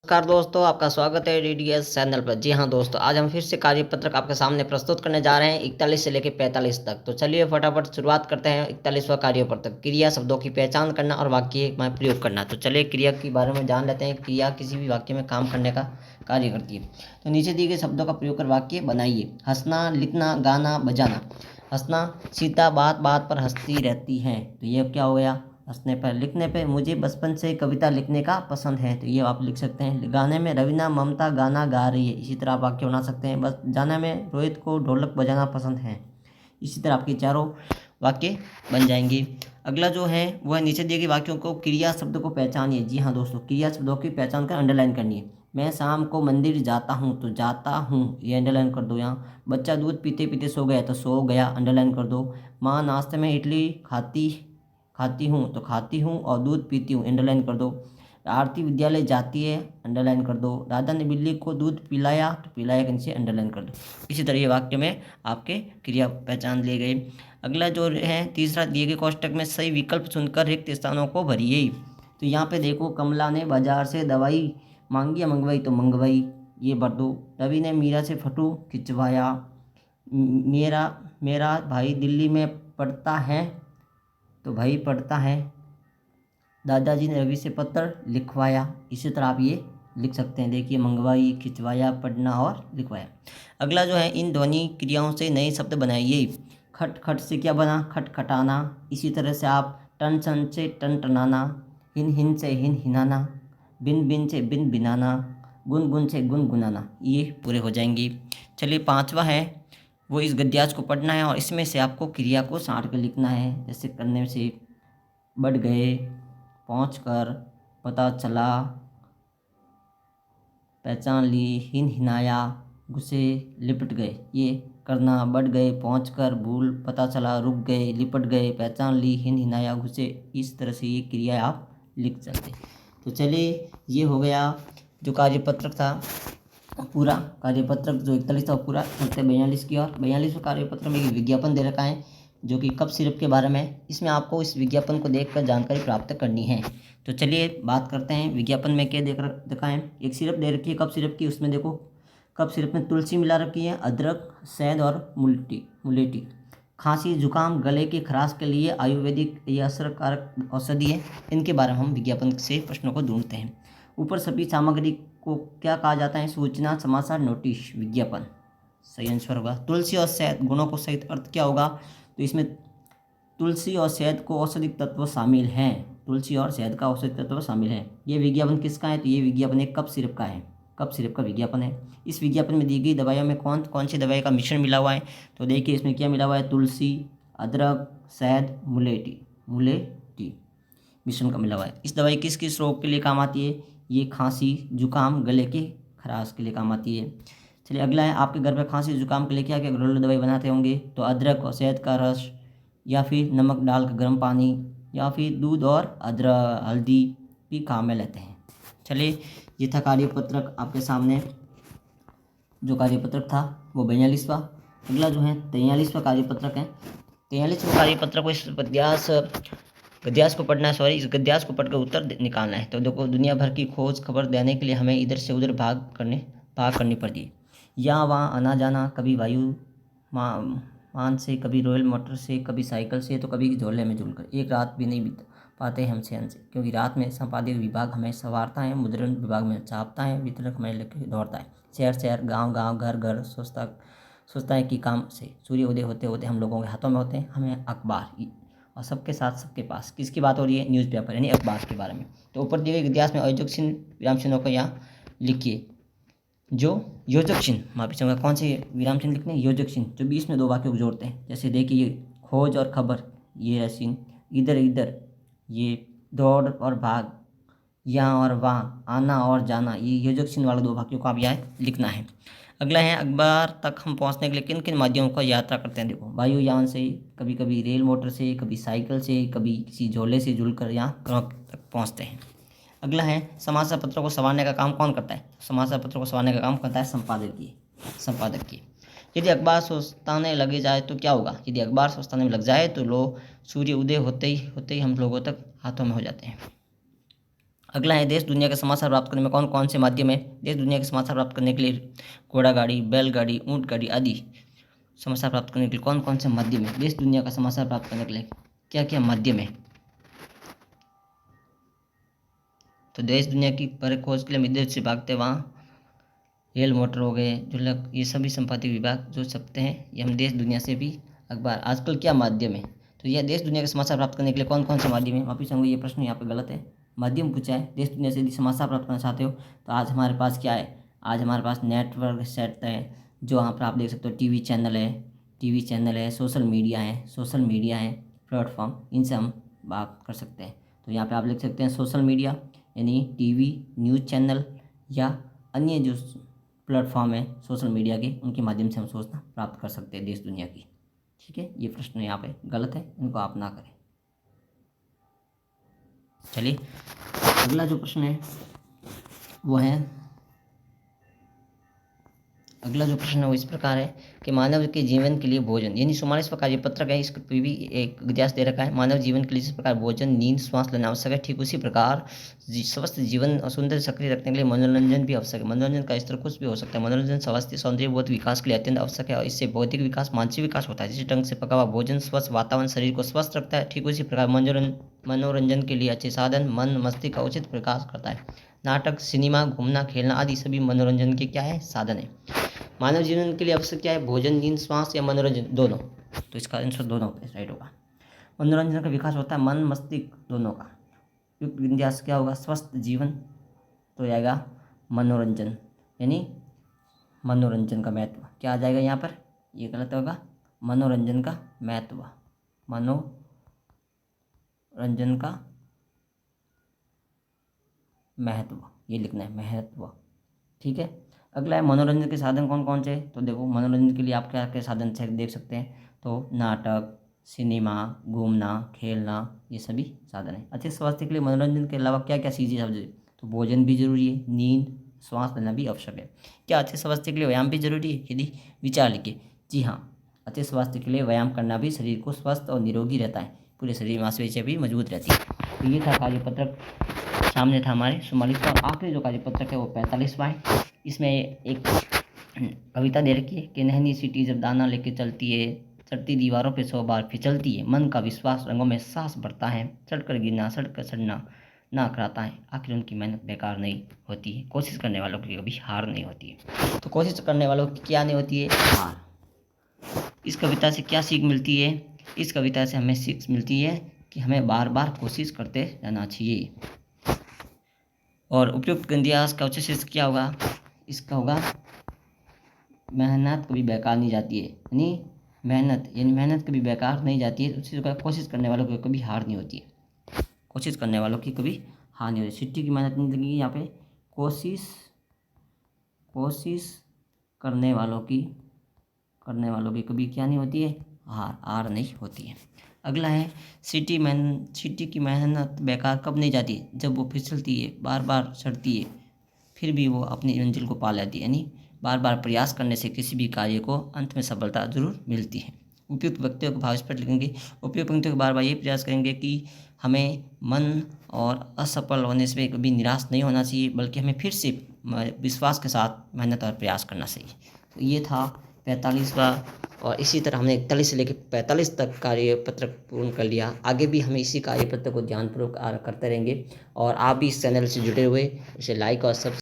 नमस्कार दोस्तों, आपका स्वागत है डीडीएस चैनल पर। जी हाँ दोस्तों, आज हम फिर से कार्यपत्रक आपके सामने प्रस्तुत करने जा रहे हैं 41 से लेकर 45 तक। तो चलिए फटाफट शुरुआत करते हैं। 41वां कार्यपत्रक, क्रिया शब्दों की पहचान करना और वाक्य में प्रयोग करना। तो चलिए क्रिया के बारे में जान लेते हैं। क्रिया किसी भी वाक्य में काम करने का कार्य करती है। तो नीचे दिए गए शब्दों का प्रयोग कर वाक्य बनाइए। हंसना, लिखना, गाना, बजाना। हंसना, सीता बात बात पर हंसती रहती है, तो ये क्या हो गया हंसने पर। लिखने पे, मुझे बचपन से कविता लिखने का पसंद है, तो ये आप लिख सकते हैं। गाने में, रवीना ममता गाना गा रही है, इसी तरह आप वाक्य बना सकते हैं। बस जाने में, रोहित को ढोलक बजाना पसंद है। इसी तरह आपके चारों वाक्य बन जाएंगे। अगला जो है वह नीचे दिए गए वाक्यों को क्रिया शब्द को पहचानिए। जी हाँ दोस्तों, क्रिया शब्दों की पहचान कर अंडरलाइन करनी है। मैं शाम को मंदिर जाता हूँ, तो जाता हूँ ये अंडरलाइन कर दो यहाँ। बच्चा दूध पीते पीते सो गया, तो सो गया अंडरलाइन कर दो। माँ नाश्ते में इडली खाती खाती हूँ, तो खाती हूँ और दूध पीती हूँ अंडरलाइन कर दो। आरती विद्यालय जाती है, अंडरलाइन कर दो। दादा ने बिल्ली को दूध पिलाया, तो पिलाया के नीचे अंडरलाइन कर दो। इसी तरह ये वाक्य में आपके क्रिया पहचान लिए गए। अगला जो है तीसरा, दिए गए कोष्टक में सही विकल्प चुनकर रिक्त स्थानों को भरिए। तो यहाँ पे देखो, कमला ने बाजार से दवाई मांगी या मंगवाई, तो मंगवाई ये भर दो। रवि ने मीरा से फोटो खिंचवाया। मेरा मेरा भाई दिल्ली में पढ़ता है, तो भाई पढ़ता है। दादाजी ने रवि से पत्र लिखवाया। इसी तरह आप ये लिख सकते हैं। देखिए, मंगवाई, खिंचवाया, पढ़ना और लिखवाया। अगला जो है, इन ध्वनि क्रियाओं से नए शब्द बनाइए। खट खट से क्या बना, खटखटाना। इसी तरह से आप टन टन से टन टनाना। हिन हिन से हिन हिनाना। बिन बिन से बिन बिनाना। गुन गुन से गुन गुनाना। ये पूरे हो जाएंगे। चलिए पांचवा है, वो इस गद्यांश को पढ़ना है और इसमें से आपको क्रिया को साट कर लिखना है। जैसे करने से, बढ़ गए, पहुँच कर, पता चला, पहचान ली, हिन हिनाया, घुसे, लिपट गए। ये करना, बढ़ गए, पहुँच कर, भूल, पता चला, रुक गए, लिपट गए, पहचान ली, हिन हिनाया, घुसे। इस तरह से ये क्रिया आप लिख सकते। तो चलिए, ये हो गया जो कार्यपत्रक था पूरा। कार्यपत्रक जो 41 था पूरा। चलते 42 की और 42वें कार्यपत्र में एक विज्ञापन दे रखा है जो कि कप सिरप के बारे में है। इसमें आपको इस विज्ञापन को देखकर जानकारी प्राप्त करनी है। तो चलिए बात करते हैं विज्ञापन में क्या देखा है। एक सिरप दे रखी है कप सिरप की। उसमें देखो, कप सिरप में तुलसी मिला रखी है, अदरक, शहद और मुलेठी। खांसी, जुकाम, गले की खराश के लिए आयुर्वेदिक ये असरकारक औषधि है। इनके बारे में हम विज्ञापन से प्रश्नों को ढूंढते हैं। ऊपर सभी सामग्री को क्या कहा जाता है, सूचना, समाचार, नोटिस, विज्ञापन। सही आंसर होगा तुलसी और शहद। गुणों को सहित अर्थ क्या होगा, तो इसमें तुलसी और शहद को औषधि तत्व शामिल हैं। तुलसी और शहद का औषधि तत्व शामिल है। ये विज्ञापन किसका है, तो ये विज्ञापन एक कप सिरप का है। कप सिरप का विज्ञापन है। इस विज्ञापन में दी गई दवाइयों में कौन कौन सी दवाई का मिश्रण मिला हुआ है, तो देखिए इसमें क्या मिला हुआ है, तुलसी, अदरक, शहद, मुलेठी मिश्रण का मिला हुआ है। इस दवाई किस किस रोग के लिए काम आती है, ये खांसी, जुकाम, गले की खराश के लिए काम आती है। चलिए अगला है, आपके घर में खांसी जुकाम के लिए क्या क्या घरेलू दवाई बनाते होंगे, तो अदरक और शहद का रस, या फिर नमक डालकर गर्म पानी, या फिर दूध और अदरक हल्दी भी काम में लेते हैं। चलिए, ये था कार्यपत्रक आपके सामने। जो कार्यपत्रक था वो 42वां। अगला जो है 43वां कार्यपत्रक है। 43वां कार्यपत्रक को इस गद्यांश को पढ़ना है, इस गद्यांश को पढ़कर उत्तर निकालना है। तो देखो, दुनिया भर की खोज खबर देने के लिए हमें इधर से उधर भाग करनी पड़ती है। यहाँ वहाँ आना जाना, कभी वायु मान से, कभी रॉयल मोटर से, कभी साइकिल से, तो कभी झोले में झूलकर। एक रात भी नहीं बीत पाते हमसे हमसे, क्योंकि रात में संपादक विभाग हमें संवारता है, मुद्रण विभाग में छापता है, वितरक हमें लेकर दौड़ता है। शहर शहर, गांव गांव, घर घर, सोचता है कि काम से सूर्य उदय होते होते हम लोगों के हाथों में होते हैं हमें अखबार, और सबके साथ सबके पास। किसकी बात हो रही है, न्यूज़पेपर यानी अखबार के बारे में। तो ऊपर दिए गए इतिहास में अयोजक चिन्ह, विराम चिन्हों को यहाँ लिखिए। जो योजक चिन्ह, माफी चाहूँगा, कौन से विराम चिन्ह लिखने हैं, योजक चिन्ह, जो बीच में दो वाक्यों को जोड़ते हैं। जैसे देखिए, खोज और खबर, ये है चिन्ह। इधर इधर, ये दौड़ और भाग, यहाँ और वहाँ, आना और जाना, ये योजक चिन्ह वाले दो वाक्यों को आप यहाँ लिखना है। अगला है, अखबार तक हम पहुँचने के लिए किन किन माध्यमों का यात्रा करते हैं। देखो, वायुयान से, कभी कभी रेल मोटर से, कभी साइकिल से, कभी किसी झोले से जुड़कर यहाँ तक पहुँचते हैं। अगला है, समाचार पत्रों को संवारने का काम कौन करता है। समाचार पत्रों को संवारने का काम करता है संपादक की। यदि अखबार सुस्ताने लगे जाए तो क्या होगा, यदि अखबार सुस्ताने में लग जाए तो लोग सूर्य उदय होते ही हम लोगों तक हाथों में हो जाते हैं। अगला है देश दुनिया के समाचार प्राप्त करने में कौन कौन से माध्यम है। देश दुनिया के समाचार प्राप्त करने के लिए घोड़ा गाड़ी, बैलगाड़ी, ऊंट गाड़ी आदि समाचार प्राप्त करने के लिए कौन कौन से माध्यम है। देश दुनिया का समाचार प्राप्त करने के लिए क्या क्या माध्यम है। तो देश दुनिया की पर खोज के लिए हम विदेश से भागते हैं, वहाँ रेल मोटर हो गए, झुलक, ये सभी संपादित विभाग जो छपते हैं ये हम देश दुनिया से भी। अखबार आजकल क्या माध्यम है। तो यह देश दुनिया के समाचार प्राप्त करने के लिए कौन कौन से माध्यम है। वापिस आऊँगा, ये प्रश्न यहाँ पे गलत है। माध्यम पूछा है, देश दुनिया से यदि समाचार प्राप्त करना चाहते हो तो आज हमारे पास क्या है, आज हमारे पास नेटवर्क सेट है, जो वहाँ पर आप देख सकते हो टीवी चैनल है, सोशल मीडिया है प्लेटफॉर्म, इनसे हम बात कर सकते हैं। तो यहाँ पे आप लिख सकते हैं सोशल मीडिया यानी टीवी, न्यूज़ चैनल या अन्य जो प्लेटफॉर्म है सोशल मीडिया के, उनके माध्यम से हम सूचना प्राप्त कर सकते हैं देश दुनिया की। ठीक है, ये प्रश्न यहाँ पे गलत है, इनको आप ना करें। चलिए अगला जो प्रश्न है वो इस प्रकार है कि मानव के जीवन के लिए भोजन, यानी 44वां कार्यपत्रक है, इसको भी एक इतिहास दे रखा है। मानव जीवन के लिए जिस प्रकार भोजन, नींद, श्वास लेना आवश्यक है, ठीक उसी प्रकार स्वस्थ जीवन और सुंदर सक्रिय रखने के लिए मनोरंजन भी आवश्यक है। मनोरंजन का स्तर कुछ भी हो सकता है। मनोरंजन स्वास्थ्य, सौंदर्य, बोध, विकास के लिए अत्यंत आवश्यक है और इससे बौद्धिक विकास, मानसिक विकास होता है। जिस ढंग से पका हुआ भोजन स्वस्थ वातावरण शरीर को स्वस्थ रखता है, ठीक उसी प्रकार मनोरंजन के लिए अच्छे साधन मन मस्तिष्क का उचित प्रकाश करता है। नाटक, सिनेमा, घूमना, खेलना आदि सभी मनोरंजन के क्या है, साधन है। मानव जीवन के लिए आवश्यक क्या है, भोजन, नींद, श्वास या मनोरंजन, दोनों। तो इसका आंसर दोनों राइट होगा। मनोरंजन का विकास होता है मन मस्तिष्क दोनों का। युक्त विन्यास क्या होगा, स्वस्थ जीवन, तो आएगा मनोरंजन, यानी मनोरंजन का महत्व क्या आ जाएगा यहाँ पर, ये गलत होगा। मनोरंजन का महत्व, मनोरंजन का महत्व, ये लिखना है महत्व। ठीक है, अगला है मनोरंजन के साधन कौन कौन से। तो देखो मनोरंजन के लिए आप क्या क्या साधन से देख सकते हैं। तो नाटक, सिनेमा, घूमना, खेलना, ये सभी साधन हैं। अच्छे स्वास्थ्य के लिए मनोरंजन के अलावा क्या क्या चीज़ें समझे। तो भोजन भी जरूरी है, नींद, श्वास लेना भी आवश्यक है। क्या अच्छे स्वास्थ्य के लिए व्यायाम भी जरूरी है, यदि विचार लिखिए। जी हाँ, अच्छे स्वास्थ्य के लिए व्यायाम करना भी शरीर को स्वस्थ और निरोगी रहता है, पूरे शरीर मांसपेशियाँ भी मजबूत रहती है। तो ये था कार्यपत्रक, सामने था हमारे 44वां। आखिरी जो कार्यपत्रक है वो 45वां है। इसमें एक कविता दे रखी है कि नन्ही सीटी जब दाना लेके चलती है, चढ़ती दीवारों पे 100 बार फिसलती है, मन का विश्वास रंगों में साहस बढ़ता है, चढ़कर गिरना सड़कर सड़ना ना कराता है, आखिर उनकी मेहनत बेकार नहीं होती है, कोशिश करने वालों की कभी हार नहीं होती है। तो कोशिश करने वालों की क्या नहीं होती है, हार। इस कविता से क्या सीख मिलती है, इस कविता से हमें सीख मिलती है कि हमें बार बार कोशिश करते रहना चाहिए। और उपयुक्त गद्यांश का उच्च शीर्षक क्या होगा, इसका होगा मेहनत कभी बेकार नहीं जाती है, यानी मेहनत कभी बेकार नहीं जाती है। उसी प्रकार कोशिश करने वालों की कभी हार नहीं होती है, कोशिश करने वालों की कभी हार नहीं होती। सिट्टी की मेहनत नहीं लगेगी यहाँ पे, कोशिश करने वालों की कभी क्या नहीं होती है, हार नहीं होती है। अगला है सिटी की मेहनत बेकार कब नहीं जाती, जब वो फिसलती है, बार बार चढ़ती है, फिर भी वो अपनी मंजिल को पा लेती है, यानी बार बार प्रयास करने से किसी भी कार्य को अंत में सफलता जरूर मिलती है। उपयुक्त व्यक्तियों का भाव स्पष्ट लिखेंगे। उपयुक्त व्यक्तियों को बार बार ये प्रयास करेंगे कि हमें मन और असफल होने से कभी निराश नहीं होना चाहिए, बल्कि हमें फिर से विश्वास के साथ मेहनत और प्रयास करना चाहिए। तो ये था 45वां, और इसी तरह हमने 41 से लेकर 45 तक कार्यपत्र पूर्ण कर लिया। आगे भी हमें इसी कार्यपत्र को ध्यानपूर्वक करते रहेंगे, और आप भी इस चैनल से जुड़े हुए इसे लाइक और सब्सक्राइब